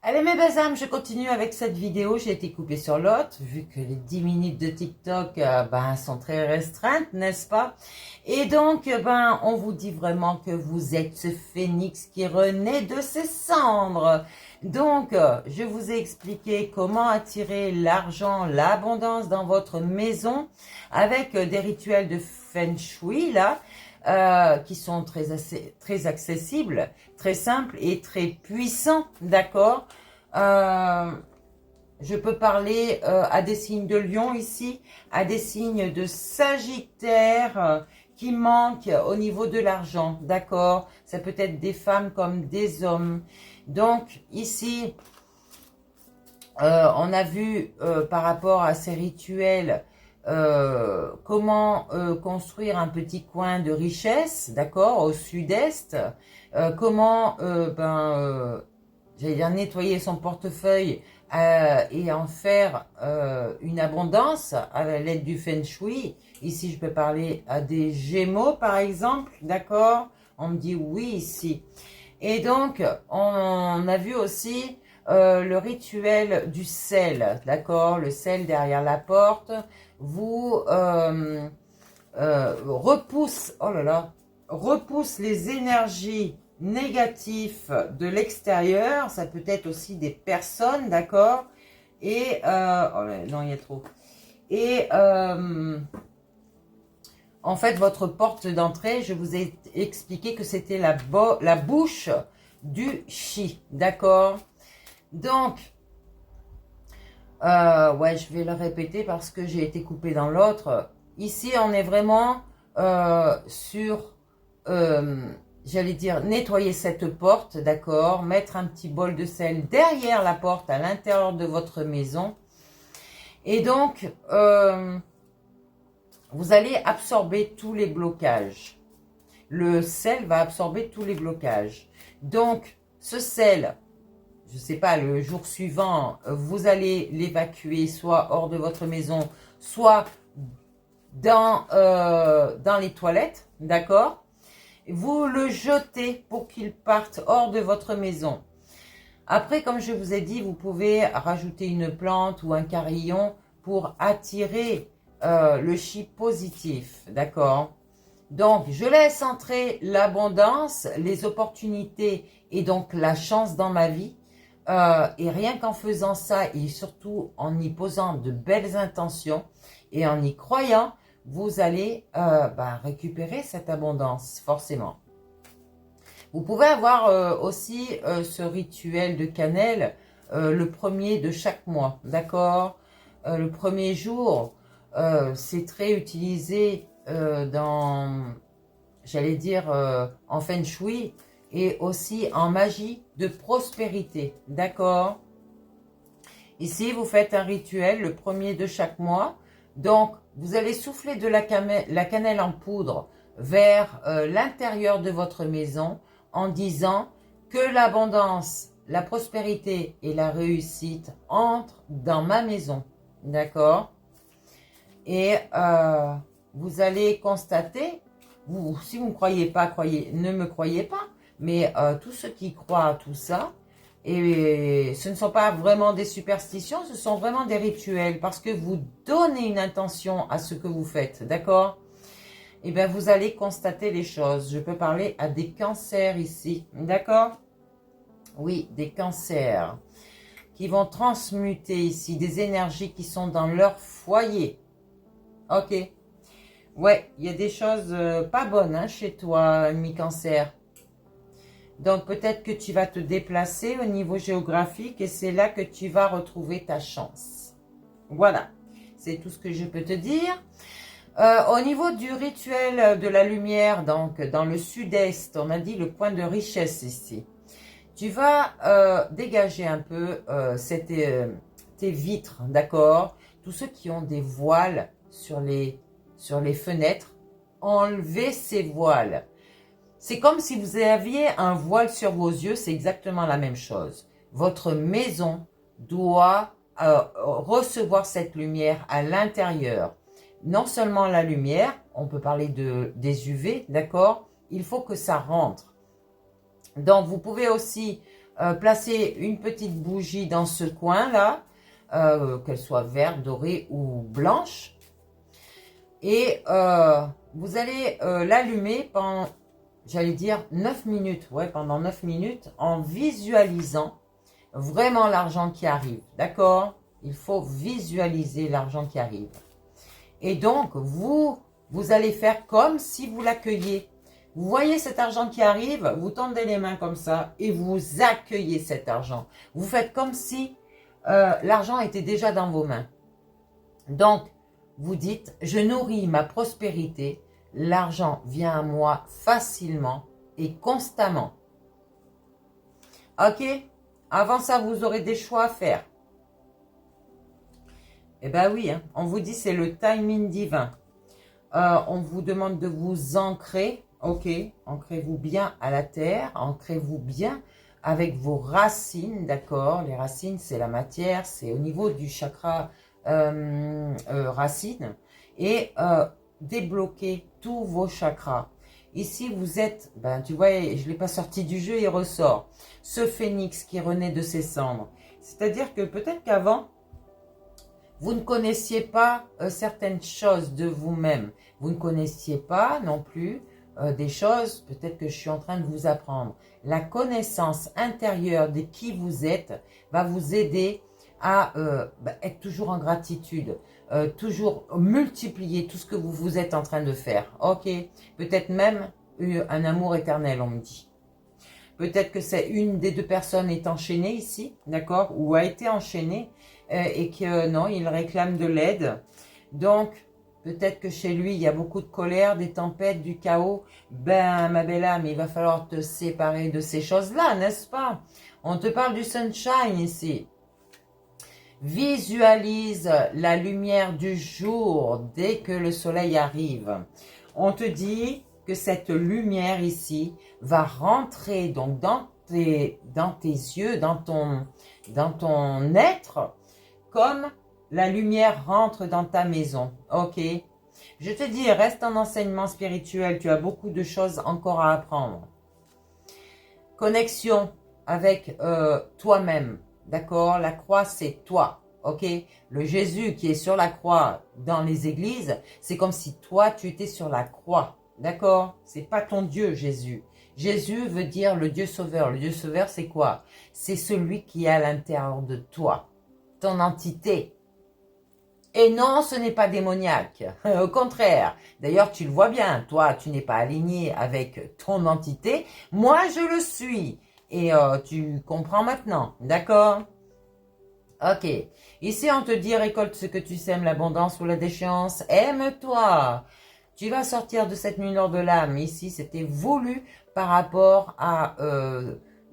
Allez mes belles âmes, je continue avec cette vidéo. J'ai été coupée sur l'autre, vu que les 10 minutes de TikTok sont très restreintes, n'est-ce pas? Et donc, on vous dit vraiment que vous êtes ce phénix qui renaît de ses cendres. Donc, je vous ai expliqué comment attirer l'argent, l'abondance dans votre maison avec des rituels de Feng Shui, là. Qui sont très accessibles, très simples et très puissants, d'accord. Je peux parler à des signes de Lion ici, à des signes de Sagittaire qui manquent au niveau de l'argent, d'accord. Ça peut être des femmes comme des hommes. Donc ici, on a vu par rapport à ces rituels comment construire un petit coin de richesse, d'accord, au sud-est, comment j'allais dire nettoyer son portefeuille et en faire une abondance à l'aide du Feng Shui. Ici, je peux parler à des Gémeaux, par exemple, d'accord. On me dit oui ici. Et donc, on a vu aussi le rituel du sel, d'accord, le sel derrière la porte vous repousse les énergies négatives de l'extérieur. Ça peut être aussi des personnes, d'accord. Et non, il y a trop. Et en fait, votre porte d'entrée, je vous ai expliqué que c'était la bouche du chi, d'accord. Donc, ouais, je vais le répéter parce que j'ai été coupée dans l'autre. Ici, on est vraiment sur, j'allais dire, nettoyer cette porte, d'accord, mettre un petit bol de sel derrière la porte à l'intérieur de votre maison. Et donc, vous allez absorber tous les blocages. Le sel va absorber tous les blocages. Donc, ce sel, je ne sais pas, le jour suivant, vous allez l'évacuer soit hors de votre maison, soit dans les toilettes, d'accord? Vous le jetez pour qu'il parte hors de votre maison. Après, comme je vous ai dit, vous pouvez rajouter une plante ou un carillon pour attirer le chi positif, d'accord? Donc, je laisse entrer l'abondance, les opportunités et donc la chance dans ma vie. Et rien qu'en faisant ça et surtout en y posant de belles intentions et en y croyant, vous allez récupérer cette abondance, forcément. Vous pouvez avoir aussi ce rituel de cannelle le premier de chaque mois, d'accord. Le premier jour, c'est très utilisé j'allais dire, en Feng Shui, et aussi en magie de prospérité, d'accord? Ici, vous faites un rituel le premier de chaque mois. Donc, vous allez souffler de la cannelle en poudre vers l'intérieur de votre maison en disant que l'abondance, la prospérité et la réussite entrent dans ma maison, d'accord? Et vous allez constater, si vous ne croyez pas, ne me croyez pas, mais tous ceux qui croient à tout ça, et ce ne sont pas vraiment des superstitions, ce sont vraiment des rituels, parce que vous donnez une intention à ce que vous faites, d'accord? Et bien, vous allez constater les choses. Je peux parler à des cancers ici, d'accord? Oui, des cancers qui vont transmuter ici des énergies qui sont dans leur foyer. Ok. Ouais, il y a des choses pas bonnes chez toi, mi-cancer. Donc, peut-être que tu vas te déplacer au niveau géographique et c'est là que tu vas retrouver ta chance. Voilà, c'est tout ce que je peux te dire. Au niveau du rituel de la lumière, donc dans le sud-est, on a dit le point de richesse ici. Tu vas dégager un peu tes vitres, d'accord? Tous ceux qui ont des voiles sur les fenêtres, enlevez ces voiles. C'est comme si vous aviez un voile sur vos yeux, c'est exactement la même chose. Votre maison doit recevoir cette lumière à l'intérieur. Non seulement la lumière, on peut parler des UV, d'accord? Il faut que ça rentre. Donc, vous pouvez aussi placez une petite bougie dans ce coin-là, qu'elle soit verte, dorée ou blanche. Et vous allez l'allumer pendant, j'allais dire, 9 minutes. Ouais, pendant 9 minutes, en visualisant vraiment l'argent qui arrive. D'accord? Il faut visualiser l'argent qui arrive. Et donc, vous allez faire comme si vous l'accueilliez. Vous voyez cet argent qui arrive, vous tendez les mains comme ça et vous accueillez cet argent. Vous faites comme si l'argent était déjà dans vos mains. Donc, vous dites, je nourris ma prospérité, l'argent vient à moi facilement et constamment. Ok? Avant ça, vous aurez des choix à faire. Eh bien oui, hein, on vous dit c'est le timing divin. On vous demande de vous ancrer. Ok, ancrez-vous bien à la terre, ancrez-vous bien avec vos racines, d'accord? Les racines, c'est la matière, c'est au niveau du chakra racine. Et débloquez tous vos chakras. Ici, vous êtes, ben, tu vois, je ne l'ai pas sorti du jeu, il ressort. Ce phénix qui renaît de ses cendres. C'est-à-dire que peut-être qu'avant, vous ne connaissiez pas certaines choses de vous-même. Vous ne connaissiez pas non plus des choses, peut-être que je suis en train de vous apprendre. La connaissance intérieure de qui vous êtes va vous aider à être toujours en gratitude, toujours multiplier tout ce que vous êtes en train de faire. Ok, peut-être même un amour éternel, on me dit. Peut-être que c'est une des deux personnes est enchaînée ici, d'accord, ou a été enchaînée et que non, il réclame de l'aide. Donc, peut-être que chez lui, il y a beaucoup de colère, des tempêtes, du chaos. Ben, ma belle âme, il va falloir te séparer de ces choses-là, n'est-ce pas? On te parle du sunshine ici. Visualise la lumière du jour dès que le soleil arrive. On te dit que cette lumière ici va rentrer donc dans tes yeux, dans ton être, comme la lumière rentre dans ta maison. Ok? Je te dis, reste en enseignement spirituel, tu as beaucoup de choses encore à apprendre. Connexion avec toi-même, d'accord? La croix, c'est toi, ok? Le Jésus qui est sur la croix dans les églises, c'est comme si toi, tu étais sur la croix, d'accord? C'est pas ton Dieu, Jésus. Jésus veut dire le Dieu sauveur. Le Dieu sauveur, c'est quoi? C'est celui qui est à l'intérieur de toi, ton entité. Et non, ce n'est pas démoniaque. Au contraire. D'ailleurs, tu le vois bien. Toi, tu n'es pas aligné avec ton entité. Moi, je le suis. Et tu comprends maintenant. D'accord? Ok. Ici, on te dit, récolte ce que tu sèmes, l'abondance ou la déchéance. Aime-toi. Tu vas sortir de cette nuit noire de l'âme. Ici, c'était voulu par rapport à...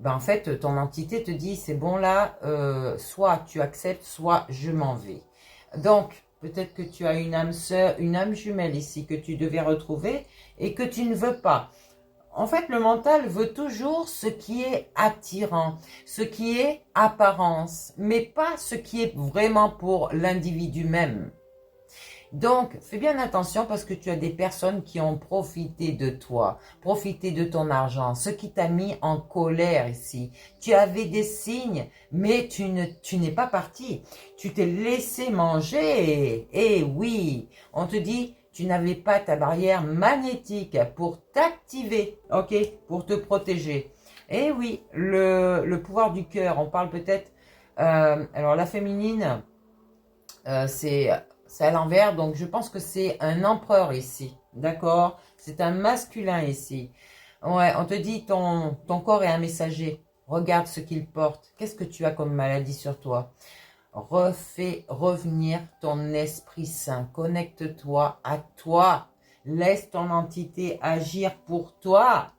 en fait, ton entité te dit, c'est bon là, soit tu acceptes, soit je m'en vais. Donc, peut-être que tu as une âme sœur, une âme jumelle ici que tu devais retrouver et que tu ne veux pas. En fait, le mental veut toujours ce qui est attirant, ce qui est apparence, mais pas ce qui est vraiment pour l'individu même. Donc, fais bien attention parce que tu as des personnes qui ont profité de toi, profité de ton argent, ce qui t'a mis en colère ici. Tu avais des signes, mais tu n'es pas parti. Tu t'es laissé manger. Et oui, on te dit, tu n'avais pas ta barrière magnétique pour t'activer, ok, pour te protéger. Et oui, le pouvoir du cœur, on parle peut-être... alors, la féminine, c'est à l'envers, donc je pense que c'est un empereur ici, d'accord? C'est un masculin ici. Ouais, on te dit ton corps est un messager. Regarde ce qu'il porte. Qu'est-ce que tu as comme maladie sur toi? Refais revenir ton esprit saint. Connecte-toi à toi. Laisse ton entité agir pour toi.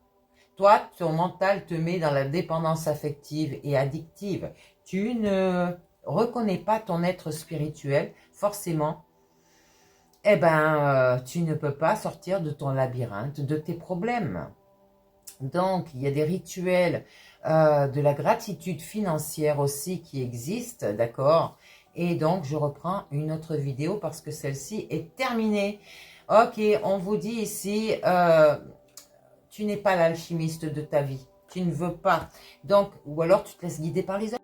Toi, ton mental te met dans la dépendance affective et addictive. Tu ne reconnais pas ton être spirituel, forcément. Eh ben, tu ne peux pas sortir de ton labyrinthe, de tes problèmes. Donc, il y a des rituels de la gratitude financière aussi qui existent, d'accord? Et donc, je reprends une autre vidéo parce que celle-ci est terminée. Ok, on vous dit ici, tu n'es pas l'alchimiste de ta vie. tu ne veux pas. Donc, ou alors tu te laisses guider par les autres.